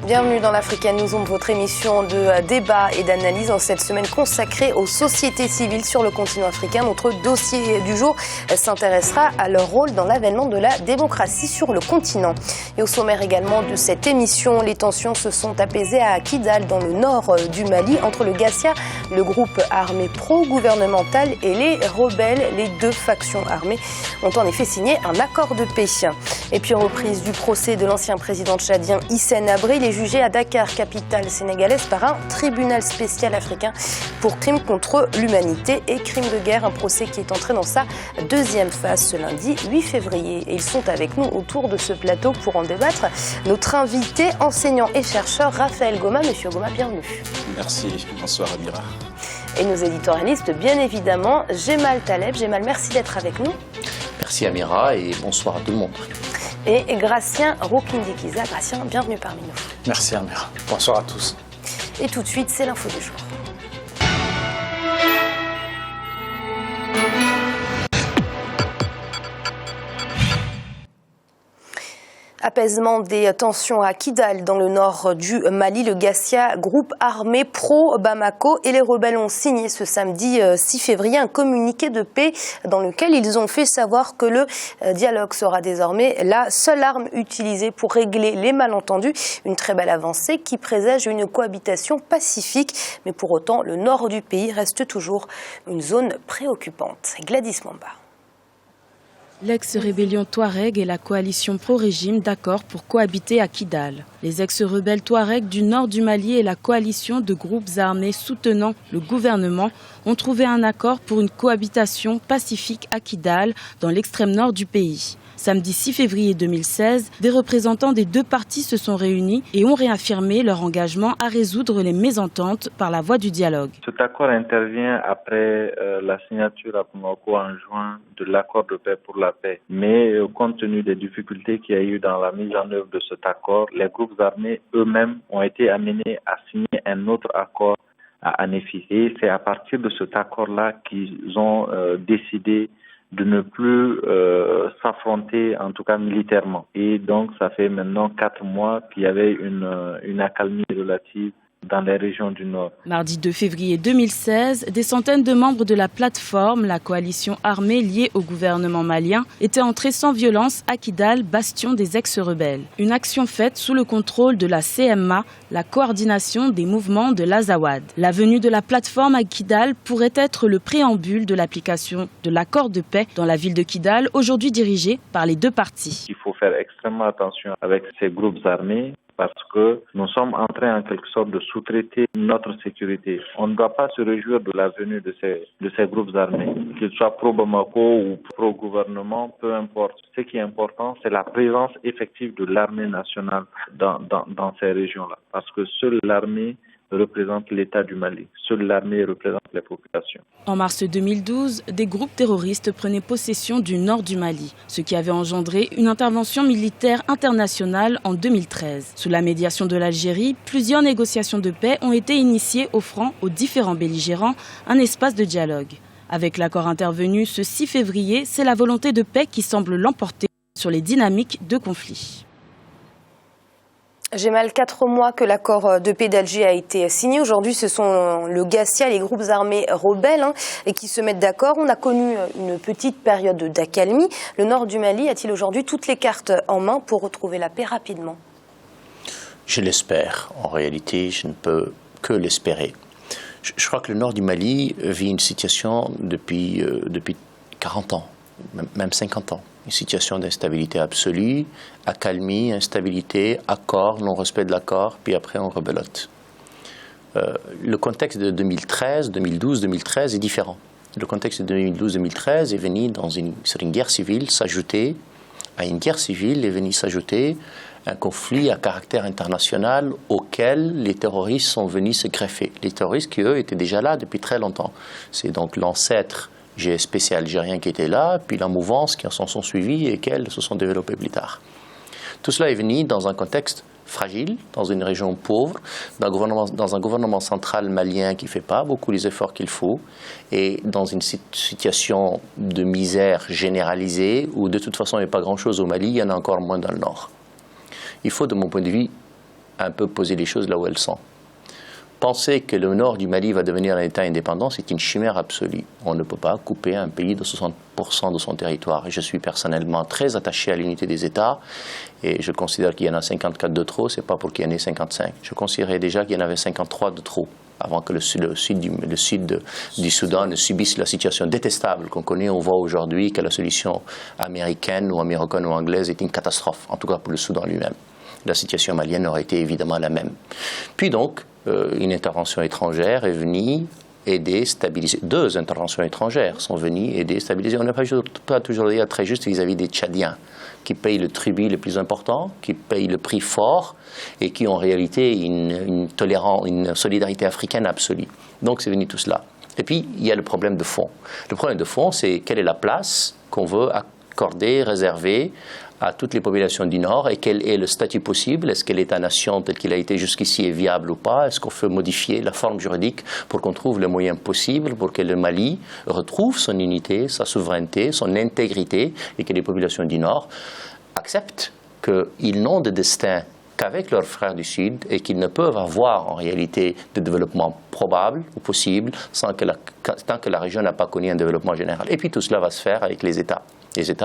Bienvenue dans l'Africaine Newsroom, votre émission de débat et d'analyse en cette semaine consacrée aux sociétés civiles sur le continent africain. Notre dossier du jour s'intéressera à leur rôle dans l'avènement de la démocratie sur le continent. Et au sommaire également de cette émission, les tensions se sont apaisées à Kidal, dans le nord du Mali, entre le Gassia, le groupe armé pro-gouvernemental, et les rebelles. Les deux factions armées ont en effet signé un accord de paix. Et puis reprise du procès de l'ancien président tchadien Hissène Habré. Il est jugé à Dakar, capitale sénégalaise, par un tribunal spécial africain pour crimes contre l'humanité et crimes de guerre. Un procès qui est entré dans sa deuxième phase ce lundi 8 février. Et ils sont avec nous autour de ce plateau pour en débattre. Notre invité, enseignant et chercheur Raphaël Goma. Monsieur Goma, bienvenue. Merci. Bonsoir Amira. Et nos éditorialistes, bien évidemment, Jemal Taleb. Jemal, merci d'être avec nous. Merci Amira et bonsoir à tout le monde. Et Gratien Roukindikiza. Gratien, bienvenue parmi nous. Merci Amira. Bonsoir à tous. Et tout de suite, c'est l'info du jour. Apaisement des tensions à Kidal, dans le nord du Mali. Le Gassia, groupe armé pro-Bamako, et les rebelles ont signé ce samedi 6 février un communiqué de paix dans lequel ils ont fait savoir que le dialogue sera désormais la seule arme utilisée pour régler les malentendus. Une très belle avancée qui présage une cohabitation pacifique. Mais pour autant, le nord du pays reste toujours une zone préoccupante. Gladys Mamba. L'ex-rébellion Touareg et la coalition pro-régime d'accord pour cohabiter à Kidal. Les ex-rebelles Touareg du nord du Mali et la coalition de groupes armés soutenant le gouvernement ont trouvé un accord pour une cohabitation pacifique à Kidal, dans l'extrême nord du pays. Samedi 6 février 2016, des représentants des deux partis se sont réunis et ont réaffirmé leur engagement à résoudre les mésententes par la voie du dialogue. Cet accord intervient après la signature à Bamako en juin de l'accord de paix pour la paix. Mais compte tenu des difficultés qu'il y a eu dans la mise en œuvre de cet accord, les groupes armés eux-mêmes ont été amenés à signer un autre accord à Anéfi. Et c'est à partir de cet accord-là qu'ils ont décidé de ne plus s'affronter, en tout cas militairement. Et donc, ça fait maintenant 4 mois qu'il y avait une accalmie relative dans les régions du Nord. Mardi 2 février 2016, des centaines de membres de la plateforme, la coalition armée liée au gouvernement malien, étaient entrés sans violence à Kidal, bastion des ex-rebelles. Une action faite sous le contrôle de la CMA, la coordination des mouvements de l'Azawad. La venue de la plateforme à Kidal pourrait être le préambule de l'application de l'accord de paix dans la ville de Kidal, aujourd'hui dirigée par les deux partis. Il faut faire extrêmement attention avec ces groupes armés, parce que nous sommes en train en quelque sorte de sous-traiter notre sécurité. On ne doit pas se réjouir de la venue de ces groupes armés, qu'ils soient pro-Bamako ou pro-gouvernement, peu importe. Ce qui est important, c'est la présence effective de l'armée nationale dans ces régions-là, parce que seule l'armée représente l'État du Mali. Seule l'armée représente les populations. En mars 2012, des groupes terroristes prenaient possession du nord du Mali, ce qui avait engendré une intervention militaire internationale en 2013. Sous la médiation de l'Algérie, plusieurs négociations de paix ont été initiées, offrant aux différents belligérants un espace de dialogue. Avec l'accord intervenu ce 6 février, c'est la volonté de paix qui semble l'emporter sur les dynamiques de conflit. J'ai mal 4 mois que l'accord de paix d'Alger a été signé. Aujourd'hui, ce sont le Gassia, les groupes armés rebelles, et qui se mettent d'accord. On a connu une petite période d'accalmie. Le nord du Mali a-t-il aujourd'hui toutes les cartes en main pour retrouver la paix rapidement? Je l'espère. En réalité, je ne peux que l'espérer. Je crois que le nord du Mali vit une situation depuis 40 ans, même 50 ans. Une situation d'instabilité absolue, accalmie, instabilité, accord, non-respect de l'accord, puis après on rebelote. Le contexte de 2013, 2012, 2013 est différent. Le contexte de 2012-2013 est venu sur une guerre civile s'ajouter à une guerre civile, est venu s'ajouter un conflit à caractère international auquel les terroristes sont venus se greffer. Les terroristes qui, eux, étaient déjà là depuis très longtemps. C'est donc l'ancêtre GSPC algérien qui était là, puis la mouvance qui s'en sont suivies et qu'elles se sont développées plus tard. Tout cela est venu dans un contexte fragile, dans une région pauvre, dans un gouvernement central malien qui ne fait pas beaucoup les efforts qu'il faut, et dans une situation de misère généralisée où de toute façon il n'y a pas grand-chose au Mali, il y en a encore moins dans le nord. Il faut, de mon point de vue, un peu poser les choses là où elles sont. Penser que le nord du Mali va devenir un État indépendant, c'est une chimère absolue. On ne peut pas couper un pays de 60% de son territoire. Et je suis personnellement très attaché à l'unité des États et je considère qu'il y en a 54 de trop, ce n'est pas pour qu'il y en ait 55. Je considérais déjà qu'il y en avait 53 de trop avant que le sud du Soudan ne subisse la situation détestable qu'on connaît. On voit aujourd'hui que la solution américaine ou américane ou anglaise est une catastrophe, en tout cas pour le Soudan lui-même. La situation malienne aurait été évidemment la même. Puis donc, une intervention étrangère est venue aider, stabiliser. 2 interventions étrangères sont venues aider, stabiliser. On n'a pas toujours dire très juste vis-à-vis des Tchadiens, qui payent le tribut le plus important, qui payent le prix fort et qui ont en réalité une solidarité africaine absolue. Donc c'est venu tout cela. Et puis, il y a le problème de fond. Le problème de fond, c'est quelle est la place qu'on veut accorder, réserver à toutes les populations du Nord et quel est le statut possible. Est-ce que l'État-nation tel qu'il a été jusqu'ici est viable ou pas? Est-ce qu'on peut modifier la forme juridique pour qu'on trouve les moyens possibles pour que le Mali retrouve son unité, sa souveraineté, son intégrité et que les populations du Nord acceptent qu'ils n'ont de destin qu'avec leurs frères du Sud et qu'ils ne peuvent avoir en réalité de développement probable ou possible tant que la région n'a pas connu un développement général. Et puis tout cela va se faire avec les États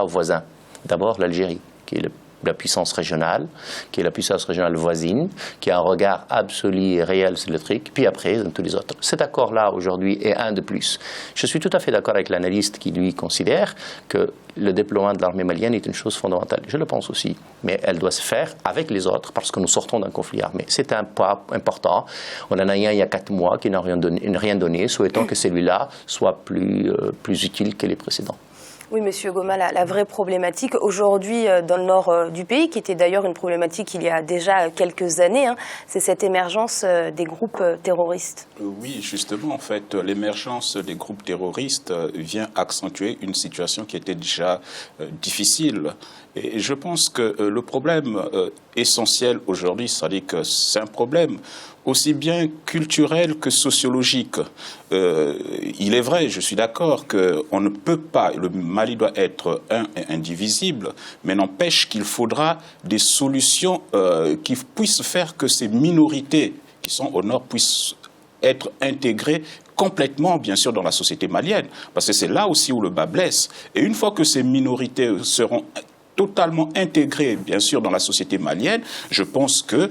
voisins. D'abord l'Algérie, qui est la puissance régionale, voisine, qui a un regard absolu et réel sur le truc, puis après, dans tous les autres. Cet accord-là, aujourd'hui, est un de plus. Je suis tout à fait d'accord avec l'analyste qui, lui, considère que le déploiement de l'armée malienne est une chose fondamentale. Je le pense aussi, mais elle doit se faire avec les autres, parce que nous sortons d'un conflit armé. C'est un pas important. On en a un il y a 4 mois qui n'a rien donné. Souhaitons que celui-là soit plus utile que les précédents. Oui, Monsieur Goma, la vraie problématique aujourd'hui dans le nord du pays, qui était d'ailleurs une problématique il y a déjà quelques années, c'est cette émergence des groupes terroristes. Oui, justement, en fait, l'émergence des groupes terroristes vient accentuer une situation qui était déjà difficile. Et je pense que le problème essentiel aujourd'hui, c'est-à-dire que c'est un problème aussi bien culturel que sociologique. Il est vrai, je suis d'accord, qu'on ne peut pas, le Mali doit être un et indivisible, mais n'empêche qu'il faudra des solutions qui puissent faire que ces minorités qui sont au nord puissent être intégrées complètement, bien sûr, dans la société malienne, parce que c'est là aussi où le bas blesse. Et une fois que ces minorités seront totalement intégré, bien sûr, dans la société malienne, je pense que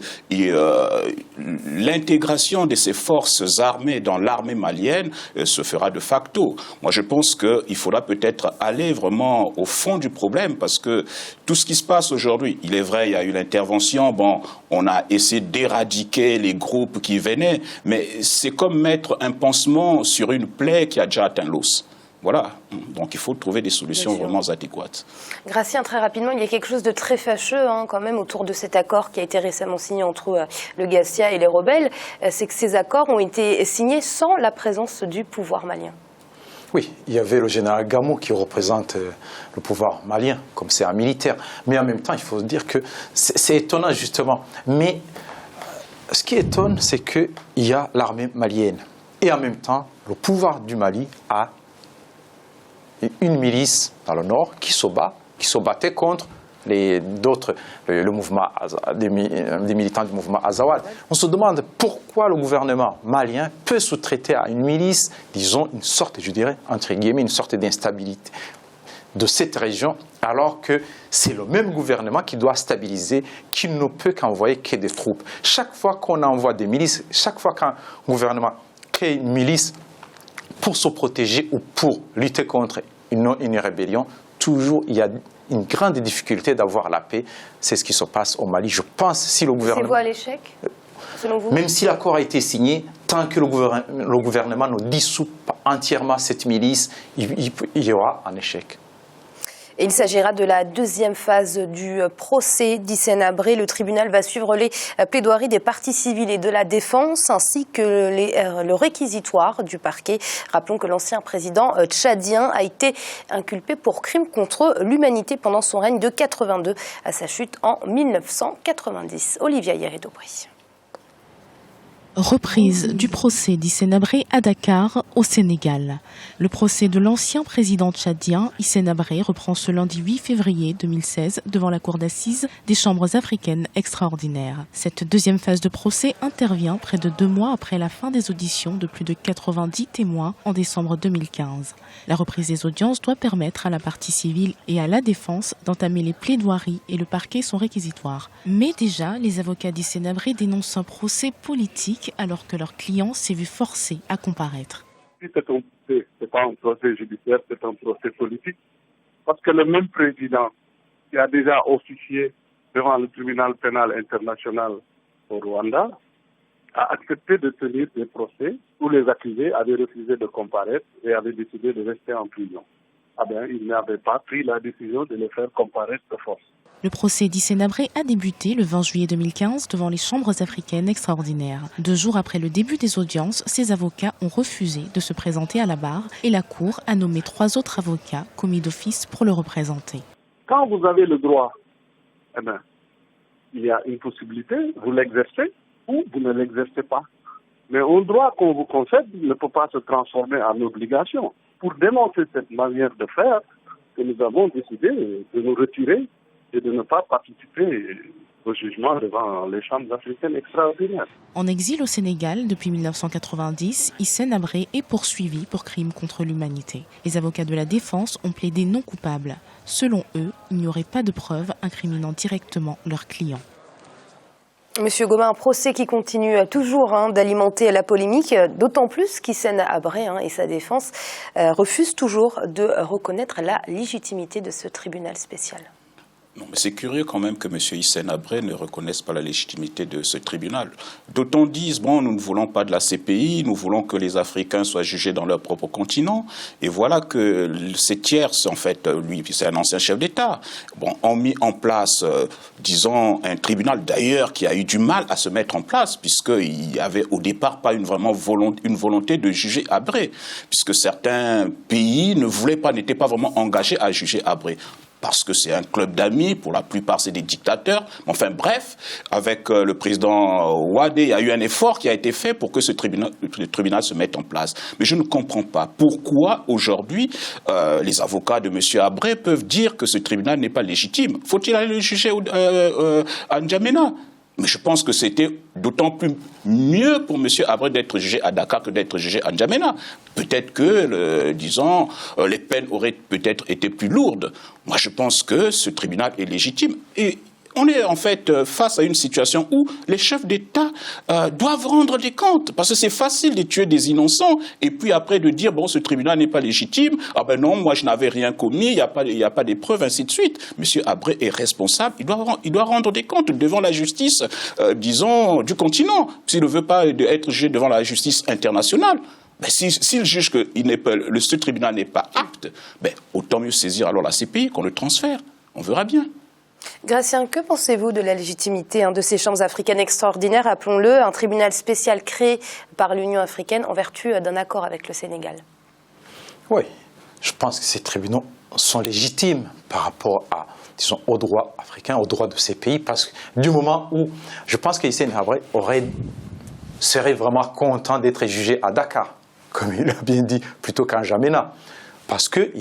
l'intégration de ces forces armées dans l'armée malienne se fera de facto. Moi, je pense qu'il faudra peut-être aller vraiment au fond du problème, parce que tout ce qui se passe aujourd'hui, il est vrai, il y a eu l'intervention, bon, on a essayé d'éradiquer les groupes qui venaient, mais c'est comme mettre un pansement sur une plaie qui a déjà atteint l'os. Voilà, donc il faut trouver des solutions vraiment adéquates. Gratien, très rapidement, il y a quelque chose de très fâcheux quand même autour de cet accord qui a été récemment signé entre le Gassia et les rebelles. C'est que ces accords ont été signés sans la présence du pouvoir malien. Oui, il y avait le général Gamou qui représente le pouvoir malien, comme c'est un militaire. Mais en même temps, il faut dire que c'est étonnant justement. Mais ce qui étonne, c'est qu'il y a l'armée malienne. Et en même temps, le pouvoir du Mali a une milice dans le nord qui se battait contre des militants du mouvement Azawad. On se demande pourquoi le gouvernement malien peut se traiter à une milice, disons une sorte, je dirais, entre guillemets, une sorte d'instabilité de cette région, alors que c'est le même gouvernement qui doit stabiliser, qui ne peut qu'envoyer que des troupes. Chaque fois qu'on envoie des milices, chaque fois qu'un gouvernement crée une milice, pour se protéger ou pour lutter contre une rébellion, toujours il y a une grande difficulté d'avoir la paix. C'est ce qui se passe au Mali. Je pense si le gouvernement... C'est quoi l'échec, selon vous? Même si l'accord a été signé, tant que le gouvernement ne dissout pas entièrement cette milice, il y aura un échec. Et il s'agira de la deuxième phase du procès d'Hissène Habré. Le tribunal va suivre les plaidoiries des parties civiles et de la défense, ainsi que le réquisitoire du parquet. Rappelons que l'ancien président tchadien a été inculpé pour crime contre l'humanité pendant son règne de 82 à sa chute en 1990. Olivia Hieré-Dobré. Reprise du procès d'Hissène Habré à Dakar, au Sénégal. Le procès de l'ancien président tchadien Hissène Habré reprend ce lundi 8 février 2016 devant la cour d'assises des chambres africaines extraordinaires. Cette deuxième phase de procès intervient près de 2 mois après la fin des auditions de plus de 90 témoins en décembre 2015. La reprise des audiences doit permettre à la partie civile et à la défense d'entamer les plaidoiries et le parquet sont réquisitoires. Mais déjà, les avocats d'Hissène Habré dénoncent un procès politique alors que leur client s'est vu forcé à comparaître. Si c'est un procès, ce n'est pas un procès judiciaire, c'est un procès politique. Parce que le même président qui a déjà officié devant le tribunal pénal international au Rwanda a accepté de tenir des procès où les accusés avaient refusé de comparaître et avaient décidé de rester en prison. Il n'avait pas pris la décision de les faire comparaître de force. Le procès d'Hissène Habré a débuté le 20 juillet 2015 devant les chambres africaines extraordinaires. 2 jours après le début des audiences, ses avocats ont refusé de se présenter à la barre et la Cour a nommé 3 autres avocats commis d'office pour le représenter. Quand vous avez le droit, il y a une possibilité, vous l'exercez ou vous ne l'exercez pas. Mais un droit qu'on vous concède ne peut pas se transformer en obligation. Pour dénoncer cette manière de faire, que nous avons décidé de nous retirer et de ne pas participer au jugement devant les chambres africaines extraordinaires. En exil au Sénégal depuis 1990, Hissène Habré est poursuivi pour crimes contre l'humanité. Les avocats de la défense ont plaidé non coupable. Selon eux, il n'y aurait pas de preuves incriminant directement leurs clients. Monsieur Gobain, un procès qui continue toujours d'alimenter la polémique, d'autant plus qu'Hissène Habré et sa défense refusent toujours de reconnaître la légitimité de ce tribunal spécial. Non, mais c'est curieux quand même que M. Hissène Habré ne reconnaisse pas la légitimité de ce tribunal. D'autres disent, nous ne voulons pas de la CPI, nous voulons que les Africains soient jugés dans leur propre continent. Et voilà que ces tierces, en fait, lui, c'est un ancien chef d'État, ont mis en place, un tribunal d'ailleurs qui a eu du mal à se mettre en place, puisqu'il n'y avait au départ pas une volonté de juger Habré, puisque certains pays n'étaient pas vraiment engagés à juger Habré. Parce que c'est un club d'amis, pour la plupart c'est des dictateurs. Enfin bref, avec le président Ouadé, il y a eu un effort qui a été fait pour que ce tribunal se mette en place. Mais je ne comprends pas pourquoi aujourd'hui les avocats de M. Habré peuvent dire que ce tribunal n'est pas légitime. Faut-il aller le juger à N'Djamena ? Mais je pense que c'était d'autant plus mieux pour M. Habré d'être jugé à Dakar que d'être jugé à N'Djamena. Peut-être que, les peines auraient peut-être été plus lourdes. Moi, je pense que ce tribunal est légitime. Et on est en fait face à une situation où les chefs d'État doivent rendre des comptes. Parce que c'est facile de tuer des innocents et puis après de dire, ce tribunal n'est pas légitime. Non, moi je n'avais rien commis, il n'y a pas de preuves, ainsi de suite. Monsieur Habré est responsable, il doit rendre des comptes devant la justice, du continent. S'il ne veut pas être jugé devant la justice internationale. S'il juge que ce tribunal n'est pas apte, autant mieux saisir alors la CPI qu'on le transfère. On verra bien. Gratien, que pensez-vous de la légitimité de ces chambres africaines extraordinaires, appelons-le, un tribunal spécial créé par l'Union africaine en vertu d'un accord avec le Sénégal? Oui, je pense que ces tribunaux sont légitimes par rapport au droit africain, au droit de ces pays, parce que du moment où je pense qu'Hissène Habré serait vraiment content d'être jugé à Dakar, comme il a bien dit, plutôt qu'à N'Djamena, parce que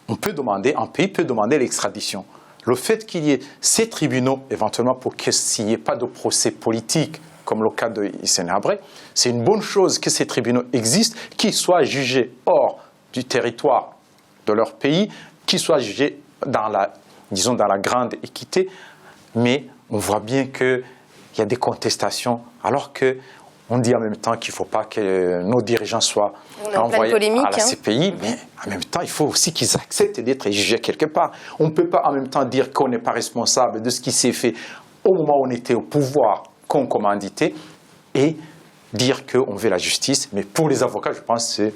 un pays peut demander l'extradition. Le fait qu'il y ait ces tribunaux, éventuellement pour qu'il n'y ait pas de procès politique, comme le cas de Hissène Habré, c'est une bonne chose que ces tribunaux existent, qu'ils soient jugés hors du territoire de leur pays, qu'ils soient jugés dans la grande équité, mais on voit bien qu'il y a des contestations, alors qu'on dit en même temps qu'il ne faut pas que nos dirigeants soient envoyés à la CPI, mais en même temps, il faut aussi qu'ils acceptent d'être jugés quelque part. On ne peut pas en même temps dire qu'on n'est pas responsable de ce qui s'est fait au moment où on était au pouvoir, qu'on commanditait, et dire qu'on veut la justice. Mais pour les avocats, je pense que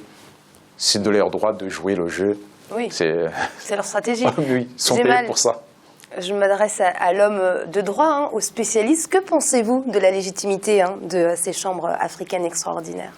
c'est de leur droit de jouer le jeu. Oui, c'est leur stratégie. Oui, ils sont payés pour ça. Je m'adresse à l'homme de droit, aux spécialistes. Que pensez-vous de la légitimité de ces chambres africaines extraordinaires ?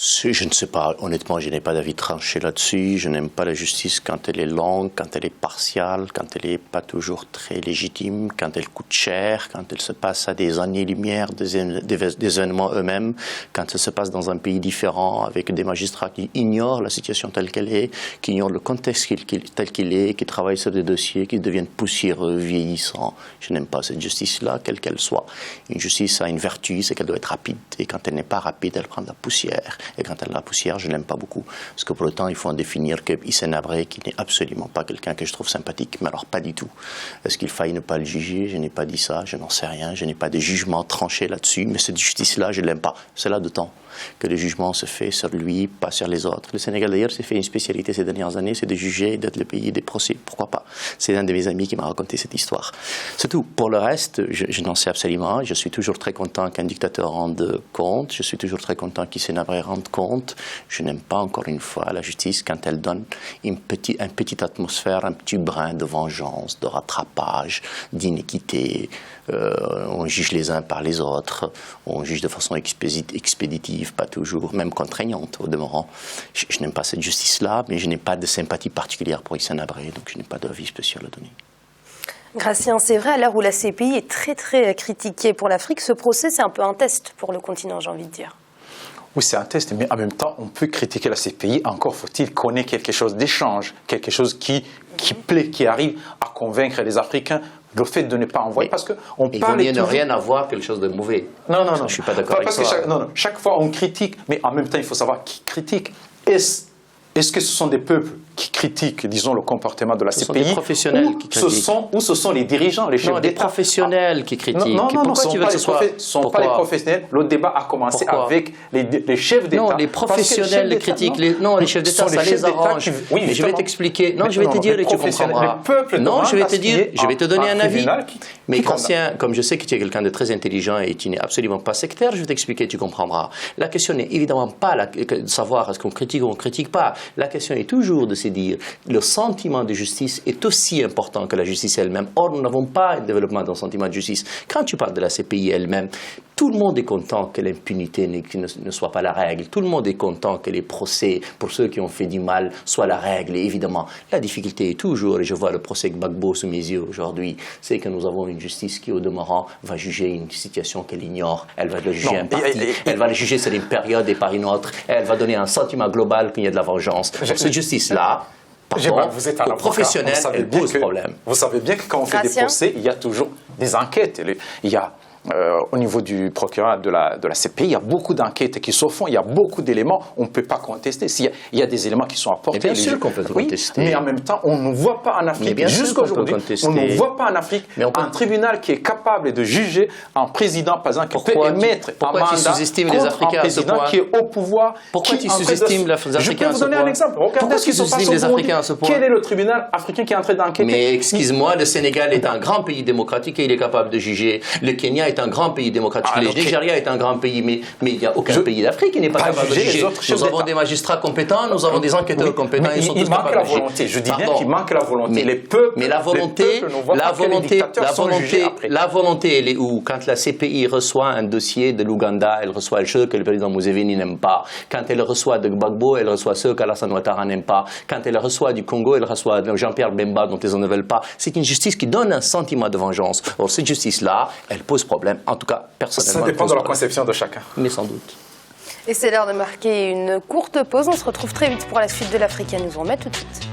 Je ne sais pas, honnêtement, je n'ai pas d'avis tranché là-dessus. Je n'aime pas la justice quand elle est longue, quand elle est partiale, quand elle n'est pas toujours très légitime, quand elle coûte cher, quand elle se passe à des années-lumière des événements eux-mêmes, quand elle se passe dans un pays différent avec des magistrats qui ignorent la situation telle qu'elle est, qui ignorent le contexte tel qu'il est, qui travaillent sur des dossiers qui deviennent poussiéreux, vieillissants. Je n'aime pas cette justice-là, quelle qu'elle soit. Une justice a une vertu, c'est qu'elle doit être rapide. Et quand elle n'est pas rapide, elle prend de la poussière. Et quand elle a la poussière, je ne l'aime pas beaucoup. Parce que pour autant, il faut en définir que Hissène Habré, qui n'est absolument pas quelqu'un que je trouve sympathique, mais alors pas du tout. Est-ce qu'il faille ne pas le juger? Je n'ai pas dit ça, je n'en sais rien. Je n'ai pas de jugement tranché là-dessus, mais cette justice-là, je ne l'aime pas. C'est là de temps que le jugement se fait sur lui, pas sur les autres. Le Sénégal, d'ailleurs, s'est fait une spécialité ces dernières années, c'est de juger et d'être le pays des procès. Pourquoi pas? C'est un de mes amis qui m'a raconté cette histoire. C'est tout. Pour le reste, je n'en sais absolument rien. Je suis toujours très content qu'un dictateur rende compte. Je suis toujours très content qu'Hissène Habré rende compte. Je n'aime pas, encore une fois, la justice quand elle donne une petite atmosphère, un petit brin de vengeance, de rattrapage, d'inéquité. On juge les uns par les autres. On juge de façon expéditive, pas toujours, même contraignante au demeurant. Je n'aime pas cette justice-là, mais je n'ai pas de sympathie particulière pour Hissène Habré, donc je n'ai pas d'avis spécial à donner. Gratien, c'est vrai, à l'heure où la CPI est très très critiquée pour l'Afrique, ce procès c'est un peu un test pour le continent, j'ai envie de dire. Oui, c'est un test, mais en même temps, on peut critiquer la CPI, encore faut-il qu'on ait quelque chose d'échange, quelque chose qui plaît, qui arrive à convaincre les Africains. Le fait de ne pas envoyer, parce qu'on parle. Il vaut mieux ne rien avoir quelque chose de mauvais. Non. Je ne suis pas d'accord avec toi. Chaque fois on critique, mais en même temps il faut savoir qui critique. Est-ce que ce sont des peuples qui critiquent, disons, le comportement de la CPI? Ce sont des professionnels qui critiquent. Ou ce sont les dirigeants, les chefs d'État? Non, des professionnels qui critiquent. Non, ce ne sont pas les professionnels. Le débat a commencé avec les chefs d'État. Non, les professionnels les critiquent. Non, les chefs d'État, ça les arrange. Oui, mais je vais t'expliquer. Non, je vais te dire et tu comprendras. Non, je vais te dire, je vais te donner un avis. Mais comme je sais que tu es quelqu'un de très intelligent et tu n'es absolument pas sectaire, je vais t'expliquer, tu comprendras. La question n'est évidemment pas de savoir est-ce qu'on critique ou on ne critique pas. La question est toujours de se dire le sentiment de justice est aussi important que la justice elle-même. Or, nous n'avons pas un développement d'un sentiment de justice. Quand tu parles de la CPI elle-même, tout le monde est content que l'impunité ne soit pas la règle. Tout le monde est content que les procès pour ceux qui ont fait du mal soient la règle. Et évidemment, la difficulté est toujours, et je vois le procès Gbagbo sous mes yeux aujourd'hui, c'est que nous avons une justice qui, au demeurant, va juger une situation qu'elle ignore. Elle va le juger un parti, elle va le juger sur une période et par une autre. Elle va donner un sentiment global qu'il y a de la vengeance. Donc, cette justice-là, vous êtes un professionnel, elle pose problème. Vous savez bien que quand on fait des procès, il y a toujours des enquêtes. Il y a au niveau du procureur de la CPI, il y a beaucoup d'enquêtes qui se font, il y a beaucoup d'éléments, on ne peut pas contester. Il y a des éléments qui sont apportés. Bien sûr qu'on peut contester. Mais en même temps, on ne voit pas en Afrique, jusqu'aujourd'hui, on ne voit pas en Afrique un tribunal qui est capable de juger un président, par exemple, qui peut émettre un mandat contre un président qui est au pouvoir. Pourquoi tu sous-estimes les Africains à ce point? Je peux vous donner un exemple. Regardez ce qui se passe au Burundi. Quel est le tribunal africain qui est en train d'enquêter? Mais excuse-moi, le Sénégal est un grand pays démocratique et il est capable de juger. Le Kenya est un grand pays démocratique. Le Nigeria est un grand pays, mais il n'y a aucun pays d'Afrique qui n'est pas capable de juger. Nous avons des magistrats compétents, nous avons des enquêteurs compétents. Il manque la volonté. Je dis bien qu'il manque la volonté. Les peuples, mais la volonté, elle est où? Quand la CPI reçoit un dossier de l'Ouganda, elle reçoit ceux que le président Museveni n'aime pas. Quand elle reçoit de Gbagbo, elle reçoit ceux qu'Alassane Ouattara n'aime pas. Quand elle reçoit du Congo, elle reçoit Jean-Pierre Bemba dont ils ne veulent pas. C'est une justice qui donne un sentiment de vengeance. Or, cette justice-là, elle pose problème. En tout cas, personnellement. Ça dépend de la conception de chacun. Mais sans doute. Et c'est l'heure de marquer une courte pause. On se retrouve très vite pour la suite de l'Africaine. Nous en remet tout de suite.